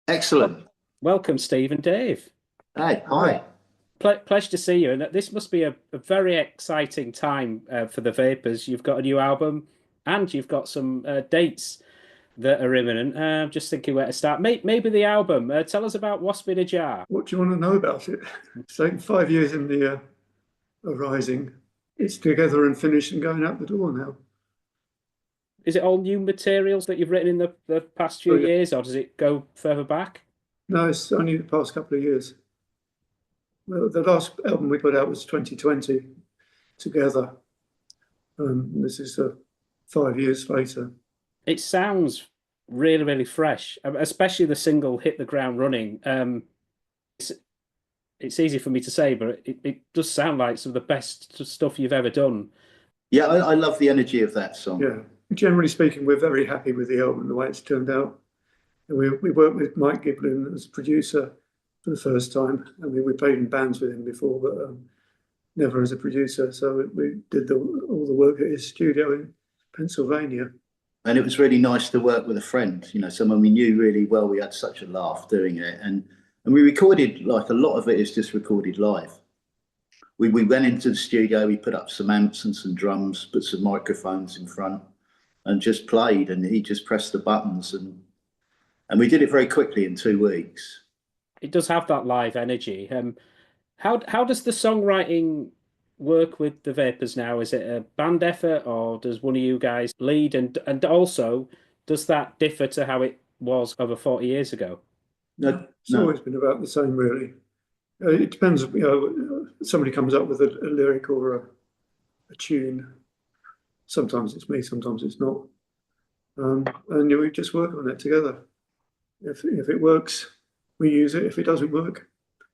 Excellent. Welcome, Steve and Dave. Hey, hi. Pleasure to see you. And this must be a very exciting time for the Vapors. You've got a new album and you've got some dates that are imminent. I'm just thinking where to start. Maybe the album. Tell us about Wasp In A Jar. What do you want to know about it? It's taken 5 years in the arising. It's together and finished and going out the door now. Is it all new materials that you've written in the past few years, or does it go further back? No, it's only the past couple of years. Well, the last album we put out was 2020 together. This is 5 years later. It sounds really, really fresh, especially the single Hit the Ground Running. It's easy for me to say, but it does sound like some of the best stuff you've ever done. Yeah, I love the energy of that song. Yeah, generally speaking, we're very happy with the album, the way it's turned out. And we worked with Mike Giblin as producer for the first time. I mean, we played in bands with him before, but never as a producer. So we did all the work at his studio in Pennsylvania. And it was really nice to work with a friend, someone we knew really well. We had such a laugh doing it. And we recorded, like a lot of it is just recorded live. We went into the studio, we put up some amps and some drums, put some microphones in front and just played, and he just pressed the buttons and we did it very quickly in 2 weeks. It does have that live energy. How does the songwriting work with the Vapors now? Is it a band effort, or does one of you guys lead? And also, does that differ to how it was over 40 years ago? No, it's always been about the same, really. It depends. Somebody comes up with a lyric or a tune. Sometimes it's me, sometimes it's not, and we just work on it together. If it works, we use it. If it doesn't work,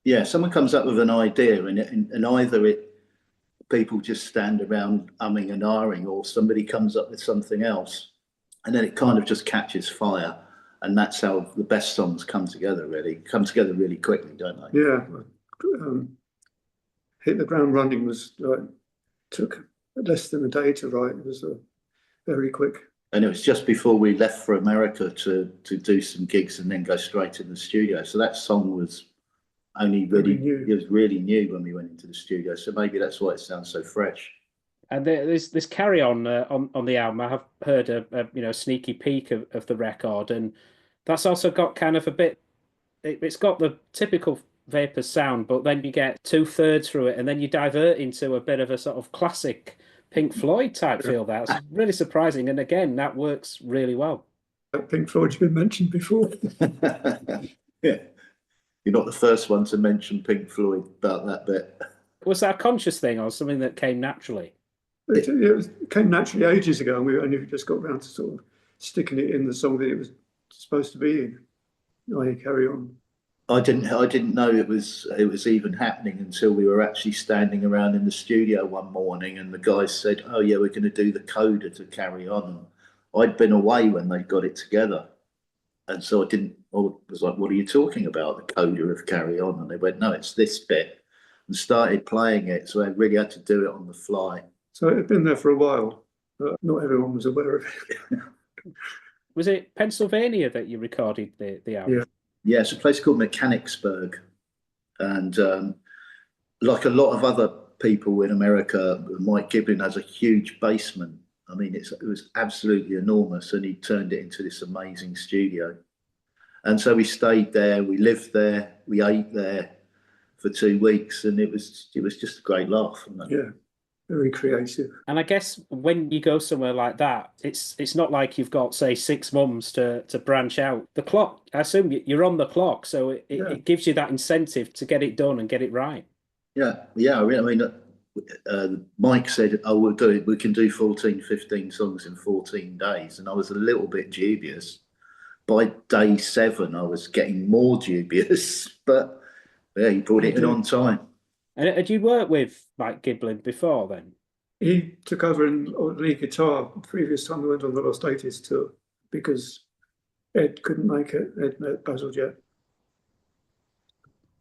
yeah, someone comes up with an idea, and either people just stand around umming and ahhing, or somebody comes up with something else, and then it kind of just catches fire, and that's how the best songs come together. Really, come together really quickly, don't they? Yeah. Hit the Ground Running took less than a day to write. It was very quick. And it was just before we left for America to do some gigs and then go straight in the studio. So that song was only really new. It was really new when we went into the studio. So maybe that's why it sounds so fresh. And there's this carry on the album. I have heard a sneaky peek of the record, and that's also got kind of a bit. It's got the typical Vapors sound, but then you get 2/3 through it, and then you divert into a bit of a sort of classic Pink Floyd type feel. That's really surprising, and again, that works really well. Pink Floyd's been mentioned before. Yeah, you're not the first one to mention Pink Floyd about that bit. Was that a conscious thing or something that came naturally? It came naturally ages ago, and we only just got around to sort of sticking it in the song that it was supposed to be in. Carry On. I didn't know it was even happening until we were actually standing around in the studio one morning, and the guys said, "Oh yeah, we're going to do the coda to Carry On." And I'd been away when they got it together, and so I was like, "What are you talking about? The coda of Carry On?" And they went, "No, it's this bit," and started playing it. So I really had to do it on the fly. So it had been there for a while, but not everyone was aware of it. Was it Pennsylvania that you recorded the album? Yeah. Yeah, it's a place called Mechanicsburg, and like a lot of other people in America, Mike Giblin has a huge basement. I mean, it was absolutely enormous, and he turned it into this amazing studio. And so we stayed there, we lived there, we ate there for 2 weeks, and it was just a great laugh. Yeah. Very creative. And I guess when you go somewhere like that, it's not like you've got, say, 6 months to branch out. The clock, I assume you're on the clock, so it gives you that incentive to get it done and get it right. Yeah. I mean, Mike said, "Oh, we can do 14, 15 songs in 14 days," and I was a little bit dubious. By day 7, I was getting more dubious, but yeah, he brought it in on time. And had you worked with Mike Giblin before then? He took over in lead guitar the previous time we went on the Lost 80s tour because Ed couldn't make it. Ed puzzled yet.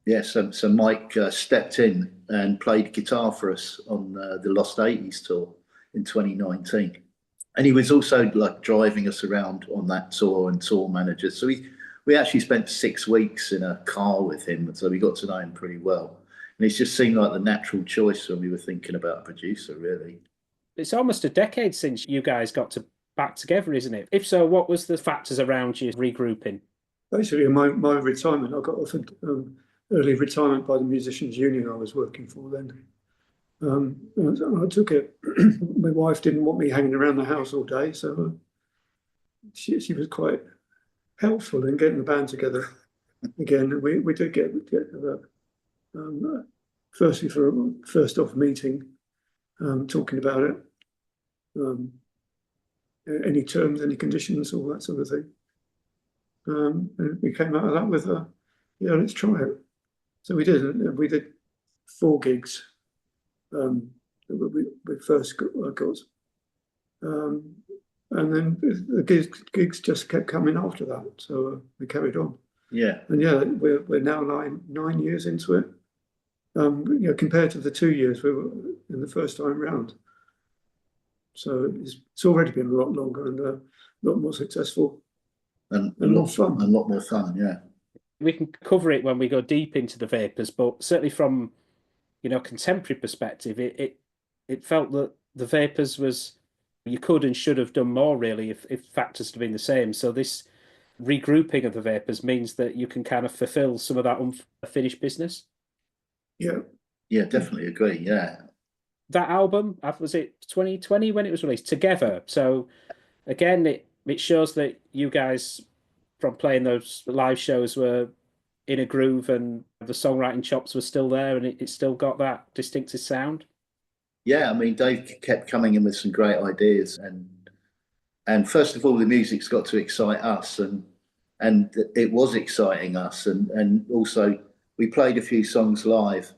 Yes, so Mike stepped in and played guitar for us on the Lost 80s tour in 2019. And he was also like driving us around on that tour and tour manager. So we actually spent 6 weeks in a car with him, so we got to know him pretty well. And it just seemed like the natural choice when we were thinking about a producer, really. It's almost a decade since you guys got back together, isn't it? If so, what was the factors around you regrouping? Basically, my retirement, I got offered early retirement by the Musicians Union I was working for then. I took it. My wife didn't want me hanging around the house all day, so she was quite helpful in getting the band together again. We did get firstly for a first off meeting, talking about it, any terms, any conditions, all that sort of thing. And we came out of that with yeah, let's try it. So we did. We did 4 gigs. We first got, and then the gigs just kept coming after that. So we carried on. Yeah. And yeah, we're now 9 years into it. You know, compared to the 2 years we were in the first time round. So it's already been a lot longer and a lot more successful and more fun. A lot more fun, yeah. We can cover it when we go deep into the Vapors, but certainly from, you know, contemporary perspective, it felt that the Vapors was, you could and should have done more really if factors had been the same. So this regrouping of the Vapors means that you can kind of fulfill some of that unfinished business. Yeah. Yeah, definitely agree. Yeah. That album, was it 2020 when it was released? Together. So again, it shows that you guys, from playing those live shows, were in a groove and the songwriting chops were still there and it still got that distinctive sound. Yeah, I mean, Dave kept coming in with some great ideas, and first of all, the music's got to excite us, and it was exciting us, and also we played a few songs live,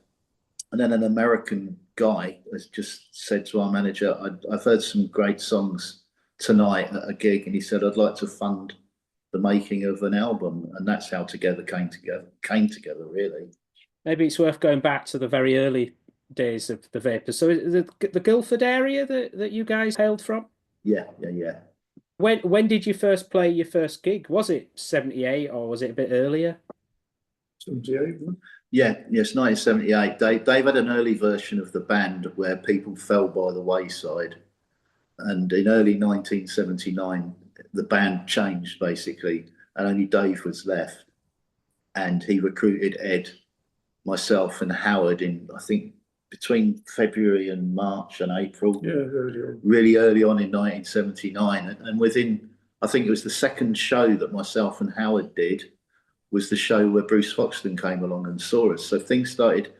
and then an American guy has just said to our manager, I've heard some great songs tonight at a gig, and he said, I'd like to fund the making of an album, and that's how Together came together really. Maybe it's worth going back to the very early days of the Vapors. So the Guildford area that you guys hailed from? Yeah. When did you first play your first gig? Was it 78 or was it a bit earlier? 78. Yes, 1978. Dave had an early version of the band where People Fell by the Wayside, and in early 1979 the band changed basically, and only Dave was left, and he recruited Ed, myself, and Howard in, I think, between February and March and April. Yeah, really early on in 1979, and within, I think it was the second show that myself and Howard did, was the show where Bruce Foxton came along and saw us. So things started.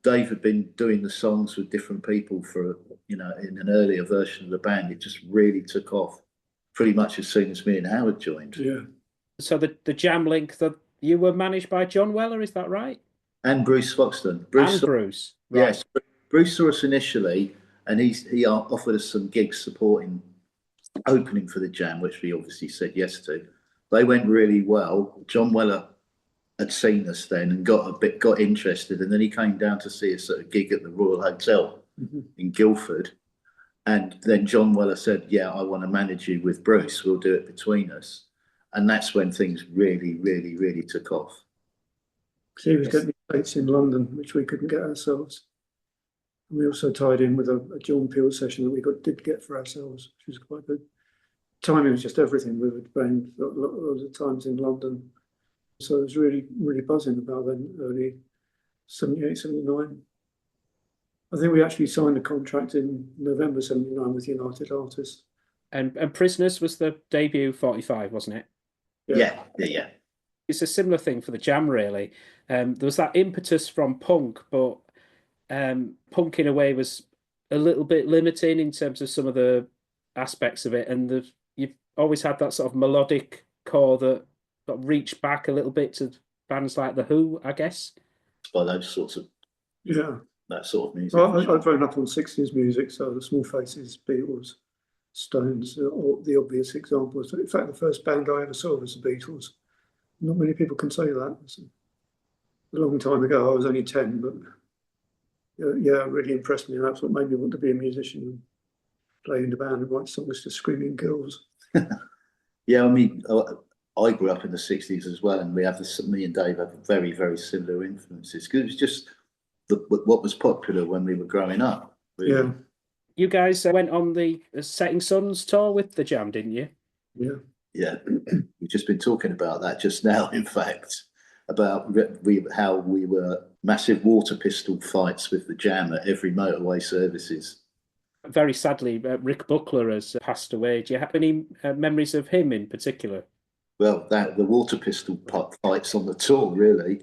Dave had been doing the songs with different people for, you know, in an earlier version of the band. It just really took off pretty much as soon as me and Howard joined. Yeah. So the jam link, that you were managed by John Weller, is that right? And Bruce Foxton. Bruce. Right. Yes. Bruce saw us initially, and he offered us some gigs supporting, opening for the jam, which we obviously said yes to. They went really well. John Weller had seen us then and got interested, and then he came down to see us at a gig at the Royal Hotel in Guildford. And then John Weller said, yeah, I want to manage you with Bruce. We'll do it between us. And that's when things really, really, really took off. So he was getting dates in London, which we couldn't get ourselves. And we also tied in with a John Peel session that we did get for ourselves, which was quite good. Timing was just everything. We were playing a lot of times in London. So it was really, really buzzing about then, early 78, 79. I think we actually signed a contract in November 79 with United Artists. And Prisoners was the debut 45, wasn't it? Yeah. It's a similar thing for the jam, really. There was that impetus from punk, but punk in a way was a little bit limiting in terms of some of the aspects of it. And you've always had that sort of melodic core that sort of reached back a little bit to bands like The Who, I guess. By those sorts of... Yeah. That sort of music. Well, I've grown up on 60s music, so the Small Faces, Beatles, Stones, are the obvious examples. In fact, the first band I ever saw was the Beatles. Not many people can say that. It's a long time ago. I was only 10, but yeah, it really impressed me. And that's what made me want to be a musician and play in the band and write songs to screaming girls. Yeah, I mean, I grew up in the 60s as well, and we have this, me and Dave have very, very similar influences, because it was just what was popular when we were growing up. Really. Yeah. You guys went on the Setting Suns tour with the Jam, didn't you? Yeah. Yeah. We've just been talking about that just now, in fact, about how we were massive water pistol fights with the Jam at every motorway services. Very sadly, Rick Buckler has passed away. Do you have any memories of him in particular? Well, the water pistol fights on the tour, really.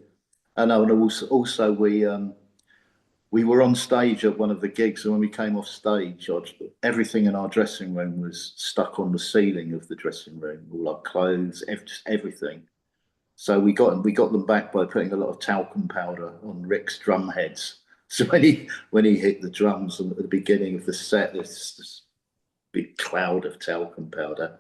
And also we were on stage at one of the gigs, and when we came off stage, everything in our dressing room was stuck on the ceiling of the dressing room, all our clothes, just everything. So we got them back by putting a lot of talcum powder on Rick's drum heads. So when he hit the drums at the beginning of the set, there's this big cloud of talcum powder.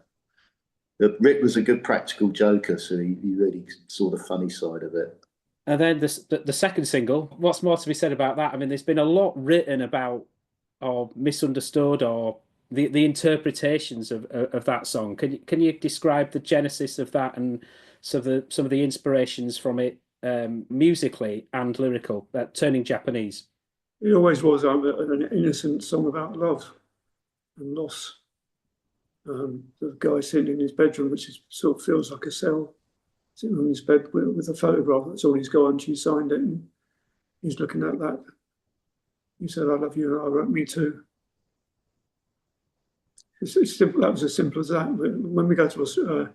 Rick was a good practical joker, so he really saw the funny side of it. And then the second single, what's more to be said about that? I mean, there's been a lot written about or misunderstood or the interpretations of that song. Can you describe the genesis of that and some of the inspirations from it musically and lyrical, Turning Japanese? It always was an innocent song about love and loss. The guy sitting in his bedroom, which sort of feels like a cell, sitting on his bed with a photograph. That's all he's got, and she signed it, and he's looking at that. He said, "I love you," and I wrote, "Me too." It's simple. That was as simple as that. When we go to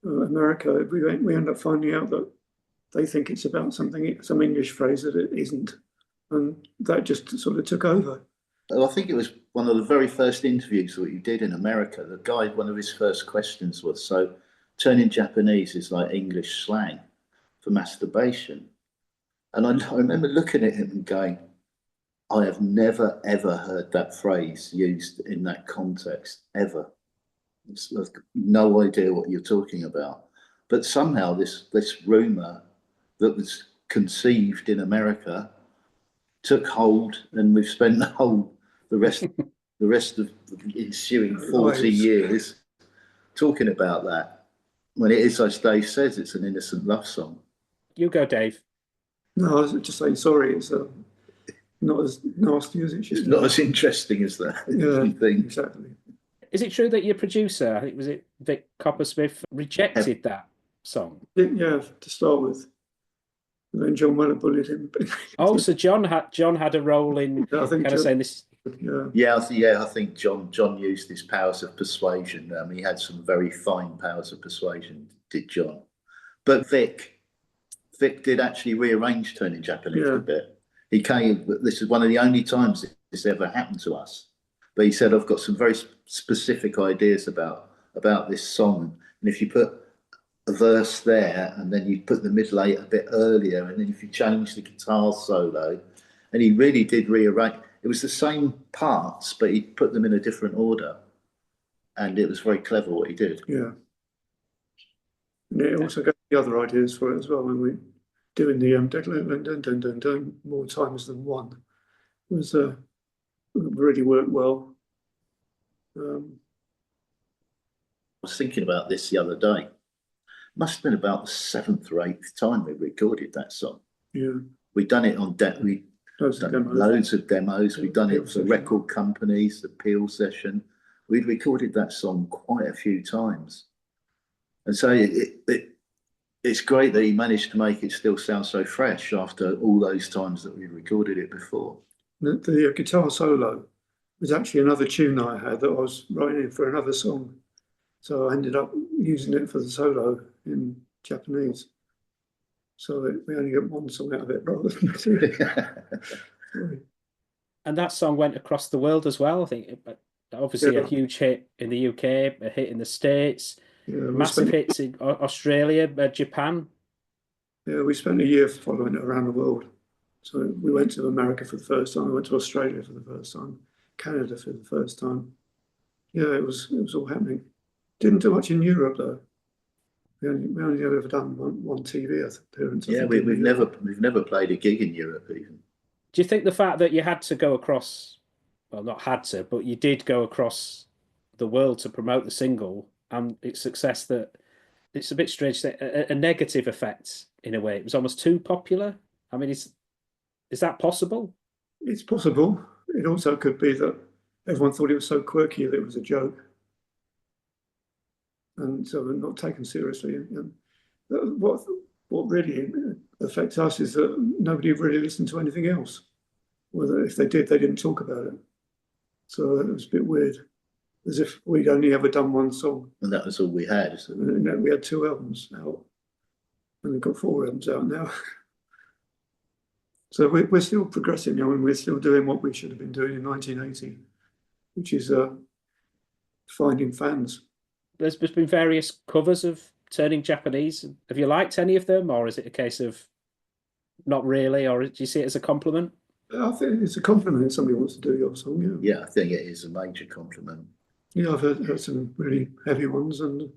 America, we end up finding out that they think it's about some English phrase that it isn't, and that just sort of took over. Well, I think it was one of the very first interviews that you did in America. The guy, one of his first questions was, so turning Japanese is like English slang for masturbation. And I remember looking at him and going, I have never, ever heard that phrase used in that context, ever. I've no idea what you're talking about. But somehow this rumour that was conceived in America took hold, and we've spent the rest of the ensuing 40 years talking about that, when it is, as Dave says, it's an innocent love song. You go, Dave. No, I was just saying sorry. It's not as nasty as it should. It's not as interesting as that. Yeah, thing. Exactly. Is it true that your producer, I think was it Vic Coppersmith, rejected that song? Yeah, to start with. And then John Weller bullied him. Oh, so John had a role in saying this. Yeah, I think John used his powers of persuasion. He had some very fine powers of persuasion, did John. But Vic did actually rearrange Turning Japanese a bit. He came. This is one of the only times this ever happened to us. But he said, I've got some very specific ideas about this song, and if you put a verse there, and then you put the middle eight a bit earlier, and then if you change the guitar solo, and he really did rearrange. It was the same parts, but he put them in a different order, and it was very clever what he did. Yeah, and it also got the other ideas for it as well. When we doing the dun, more times than one, it was really worked well. I was thinking about this the other day. Must have been about the 7th or 8th time we recorded that song. Yeah, we'd done it on loads of demos. We'd done it for record companies, the Peel session. We'd recorded that song quite a few times, and so it's great that he managed to make it still sound so fresh after all those times that we recorded it before. The guitar solo was actually another tune I had that I was writing for another song, so I ended up using it for the solo in Japanese. So we only get one song out of it rather than two. And that song went across the world as well. I think obviously a huge hit in the UK, a hit in the States, massive hits in Australia, Japan. Yeah, we spent a year following it around the world. So we went to America for the first time. We went to Australia for the first time, Canada for the first time. Yeah, it was all happening. Didn't do much in Europe though. We only ever done one TV appearance. Yeah, we've never played a gig in Europe even. Do you think the fact that you had to go across, well, not had to, but you did go across the world to promote the single and its success, that it's a bit strange to say, a negative effect in a way. It was almost too popular. I mean, is that possible? It's possible. It also could be that everyone thought it was so quirky that it was a joke, and so not taken seriously. And what really affects us is that nobody really listened to anything else. Whether if they did, they didn't talk about it. So it was a bit weird, as if we'd only ever done one song. And that was all we had. And we had 2 albums out, and we've got 4 albums out now. So we're still progressing, and we're still doing what we should have been doing in 1980, which is finding fans. There's been various covers of Turning Japanese. Have you liked any of them, or is it a case of not really, or do you see it as a compliment? I think it's a compliment if somebody wants to do your song, Yeah, I think it is a major compliment. Yeah, I've heard some really heavy ones, and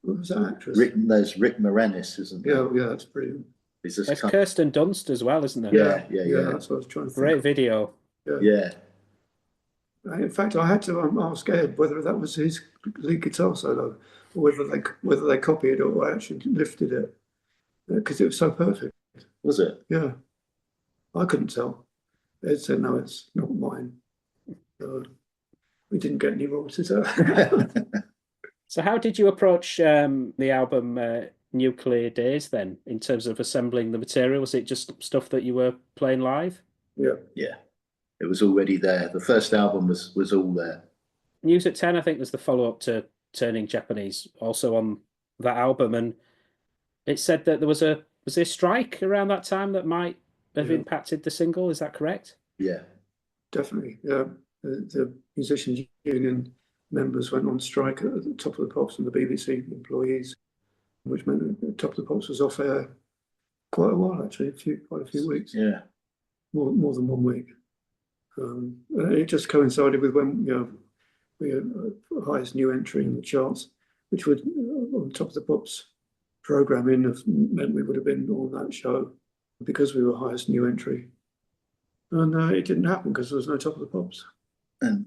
what was that actress? There's Rick Moranis, isn't there? Yeah, that's brilliant. There's Kirsten Dunst as well, isn't there? Yeah. That's what I was trying to Great think. video. Yeah. In fact, I was scared whether that was his lead guitar solo, or whether they copied it or actually lifted it, because it was so perfect. Was it? Yeah, I couldn't tell. Ed said, "No, it's not mine." We didn't get any royalties out. So how did you approach the album Nuclear Days then, in terms of assembling the material? Was it just stuff that you were playing live? Yeah. It was already there. The first album was all there. News at 10, I think, was the follow-up to Turning Japanese, also on that album, and it said that there was a strike around that time that might have impacted the single. Is that correct? Yeah, definitely. Yeah, the musicians union members went on strike at the Top of the Pops and the BBC employees, which meant that the Top of the Pops was off air quite a while, actually, quite a few weeks. Yeah, more than 1 week. It just coincided with when we had the highest new entry in the charts, which would on Top of the Pops programming have meant we would have been on that show because we were highest new entry, and it didn't happen because there was no Top of the Pops. And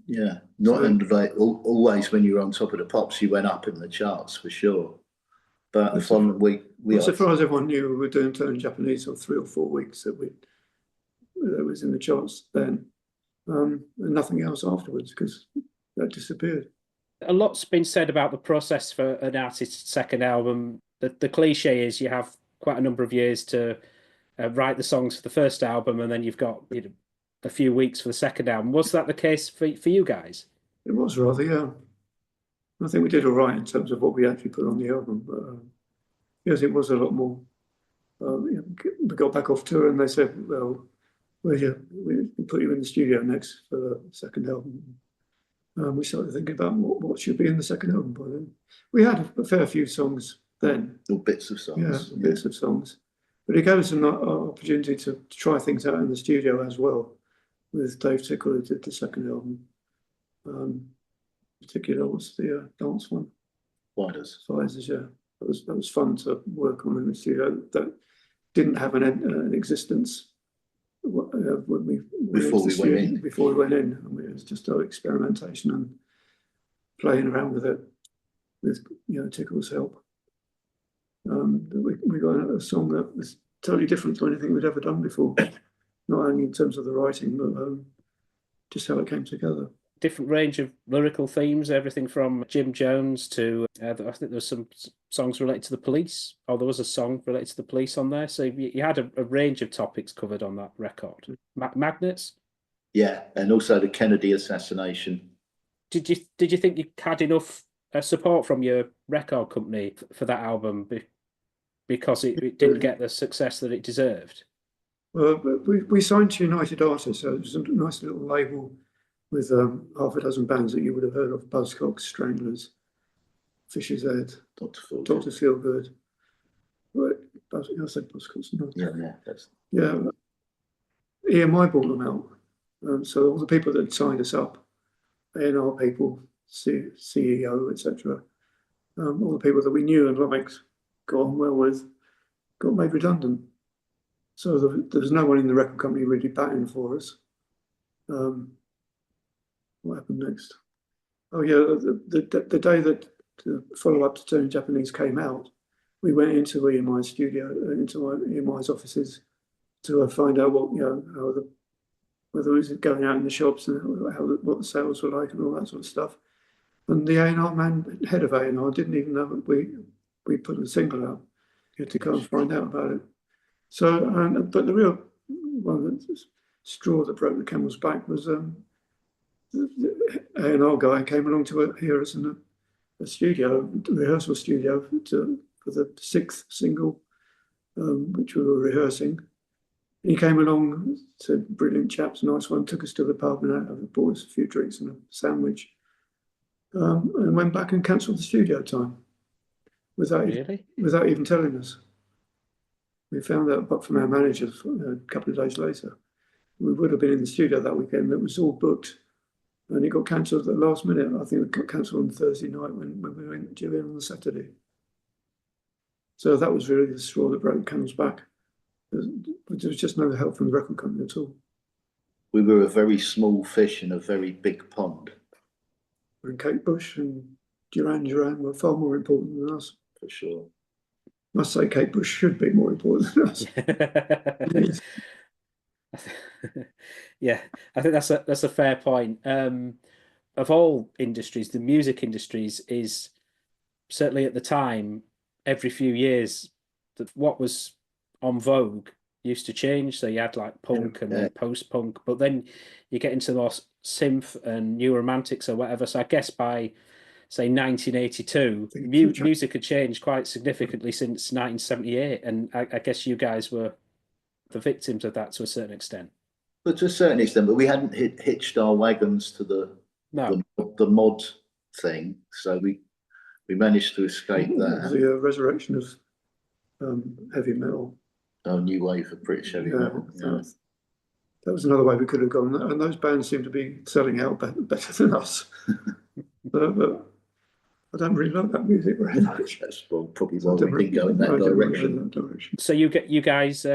always when you were on Top of the Pops, you went up in the charts for sure. But the following week, so far as everyone knew, we were doing Turning Japanese for 3 or 4 weeks that was in the charts then, and nothing else afterwards because that disappeared. A lot's been said about the process for an artist's second album. The cliche is you have quite a number of years to write the songs for the first album, and then you've got a few weeks for the second album. Was that the case for you guys? It was rather, yeah. I think we did all right in terms of what we actually put on the album, but yes, it was a lot more. We got back off tour and they said, well, we put you in the studio next for the second album. We started thinking about what should be in the second album by then. We had a fair few songs then. Or bits of songs. Yeah, bits of songs. But it gave us an opportunity to try things out in the studio as well, with Dave Tickle, who did the second album. In particular, was the dance one. Spiders, yeah. That was fun to work on in the studio. That didn't have an existence before we went in. I mean, it was just our experimentation and playing around with it with Tickle's help. We got a song that was totally different to anything we'd ever done before, not only in terms of the writing, but just how it came together. Different range of lyrical themes, everything from Jim Jones to I think there was some songs related to the police, or there was a song related to the police on there. So you had a range of topics covered on that record. Magnets? Yeah, and also the Kennedy assassination. Did you think you had enough support from your record company for that album because it didn't get the success that it deserved? Well, we signed to United Artists, so it was a nice little label with half a dozen bands that you would have heard of: Buzzcocks, Stranglers, Fisher's Head, Dr. Feelgood. Right, I said Buzzcocks. No. Yeah. EMI brought them out. So all the people that signed us up, A&R people, CEO, etc., all the people that we knew and liked, got on well with, got made redundant. So there was no one in the record company really batting for us. What happened next? Oh yeah, the day that the follow-up to Turning Japanese came out, we went into EMI's studio, into EMI's offices to find out what, whether it was going out in the shops and what the sales were like and all that sort of stuff. And the A&R man, head of A&R, didn't even know that we put a single out. You had to go and find out about it. So, but the real one, the straw that broke the camel's back was the A&R guy came along to hear us in a studio, rehearsal studio for the 6th single, which we were rehearsing. He came along, said, "Brilliant chaps, nice one," took us to the pub and bought us a few drinks and a sandwich, and went back and cancelled the studio time without even telling us. We found out from our managers a couple of days later. We would have been in the studio that weekend. It was all booked, and it got cancelled at the last minute. I think it got cancelled on Thursday night when we went due in on the Saturday. So that was really the straw that broke the camel's back. There was just no help from the record company at all. We were a very small fish in a very big pond. And Kate Bush and Duran were far more important than us. For sure. Must say Kate Bush should be more important than us. Yeah, I think that's a fair point. Of all industries, the music industries is certainly at the time, every few years, what was on vogue used to change. So you had like punk and then post-punk, but then you get into more synth and new romantics or whatever. So I guess by, say, 1982, music had changed quite significantly since 1978. And I guess you guys were the victims of that to a certain extent. But to a certain extent, but we hadn't hitched our wagons to the mod thing. So we managed to escape that. The resurrection of heavy metal. Oh, new wave of British heavy metal. Yeah. That was another way we could have gone. And those bands seem to be selling out better than us. but I don't really like that music very much. That's probably why we didn't go in that direction. So you guys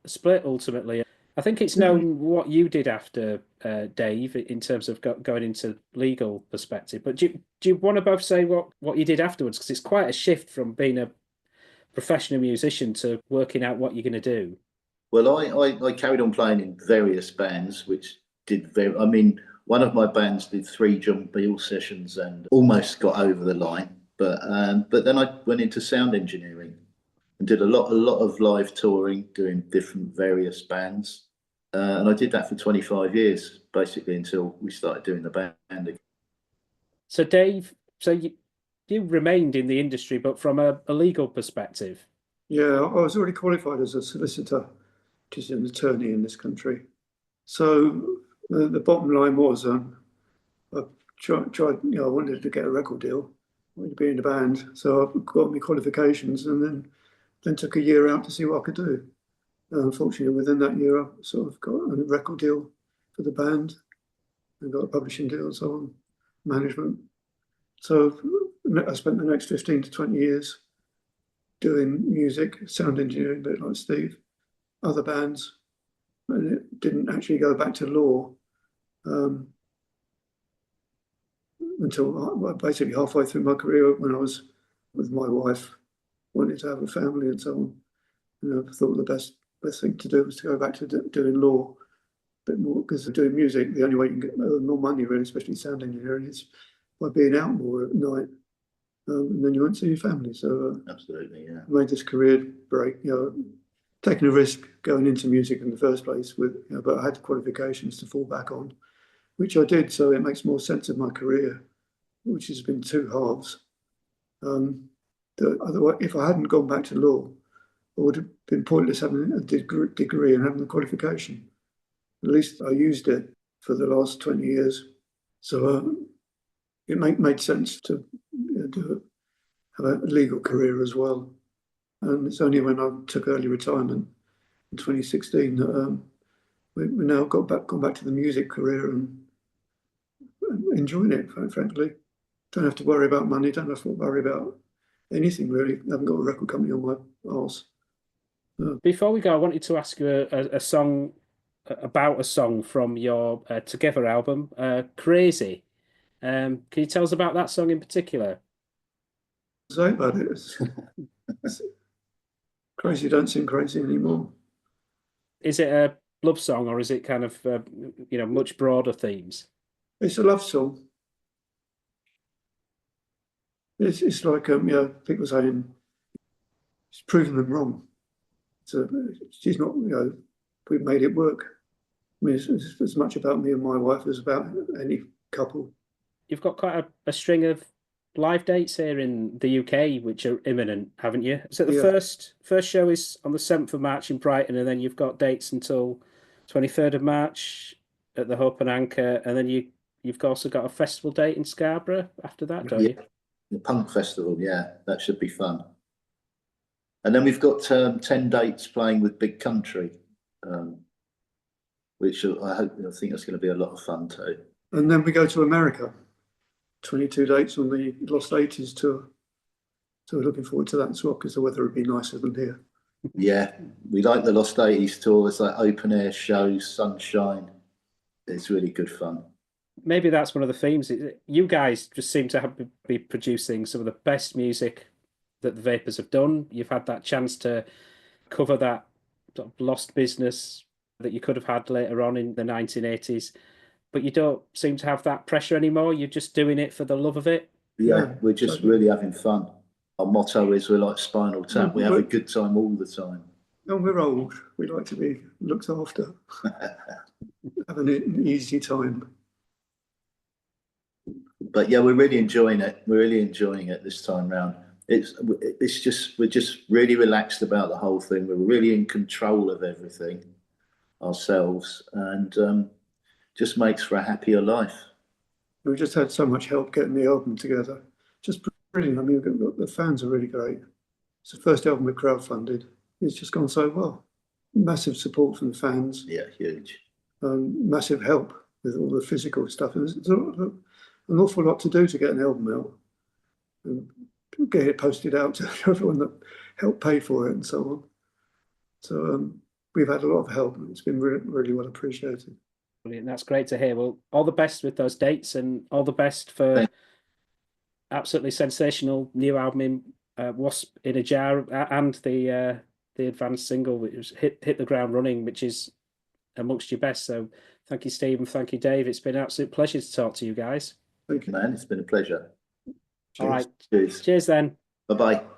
split ultimately. I think it's known what you did after Dave in terms of going into legal perspective. But do you want to both say what you did afterwards? Because it's quite a shift from being a professional musician to working out what you're going to do. Well, I carried on playing in various bands, which did one of my bands did 3 John Peel sessions and almost got over the line. But then I went into sound engineering and did a lot of live touring, doing different various bands. And I did that for 25 years, basically, until we started doing the band again. So Dave, you remained in the industry, but from a legal perspective. Yeah, I was already qualified as a solicitor, which is an attorney in this country. So the bottom line was, I tried. I wanted to get a record deal, I wanted to be in the band. So I got my qualifications, and then took a year out to see what I could do. Unfortunately, within that year, I sort of got a record deal for the band and got a publishing deal and so on, management. So I spent the next 15 to 20 years doing music, sound engineering, a bit like Steve, other bands, and it didn't actually go back to law until basically halfway through my career when I was with my wife, wanted to have a family and so on. I thought the best thing to do was to go back to doing law a bit more, because doing music, the only way you can get more money, really, especially sound engineering, is by being out more at night. And then you won't see your family. So absolutely, yeah. I made this career break, taking a risk going into music in the first place, but I had the qualifications to fall back on, which I did. So it makes more sense of my career, which has been 2 halves. Otherwise, if I hadn't gone back to law, it would have been pointless having a degree and having the qualification. At least I used it for the last 20 years. So it made sense to have a legal career as well. And it's only when I took early retirement in 2016 that we now gone back to the music career and enjoying it, frankly. Don't have to worry about money, don't have to worry about anything really. I haven't got a record company on my arse. Before we go, I wanted to ask you a song from your Together album, Crazy. Can you tell us about that song in particular? Say about it. Crazy don't seem crazy anymore. Is it a love song, or is it kind of much broader themes? It's a love song. It's like people saying it's proving them wrong. So she's not, we've made it work. I mean, it's as much about me and my wife as about any couple. You've got quite a string of live dates here in the UK, which are imminent, haven't you? So the first show is on the 7th of March in Brighton, and then you've got dates until 23rd of March at the Hope and Anchor, and then you've also got a festival date in Scarborough after that, don't you? The Punk Festival, that should be fun. And then we've got 10 dates playing with Big Country, which I think that's going to be a lot of fun too. And then we go to America, 22 dates on the Lost 80s tour. So we're looking forward to that as well, because the weather would be nicer than here. Yeah, we like the Lost 80s tour. It's like open air shows, sunshine. It's really good fun. Maybe that's one of the themes. You guys just seem to be producing some of the best music that the Vapors have done. You've had that chance to cover that sort of lost business that you could have had later on in the 1980s, but you don't seem to have that pressure anymore. You're just doing it for the love of it. Yeah, we're just really having fun. Our motto is we're like Spinal Tap. We have a good time all the time. And we're old. We like to be looked after. Having an easy time. But yeah, we're really enjoying it. We're really enjoying it this time round. It's just, we're just really relaxed about the whole thing. We're really in control of everything ourselves, and just makes for a happier life. We've just had so much help getting the album together. Just brilliant. I mean, the fans are really great. It's the first album we crowdfunded. It's just gone so well. Massive support from the fans. Yeah, huge. Massive help with all the physical stuff. There's an awful lot to do to get an album out and get it posted out to everyone that helped pay for it and so on. So we've had a lot of help, and it's been really, really well appreciated. Brilliant. That's great to hear. Well, all the best with those dates, and all the best for absolutely sensational new album in Wasp in a Jar, and the advanced single, which was hit the ground running, which is amongst your best. So thank you, Steve, and thank you, Dave. It's been an absolute pleasure to talk to you guys. Thank you, man. It's been a pleasure. All right. Cheers. Cheers then. Bye-bye.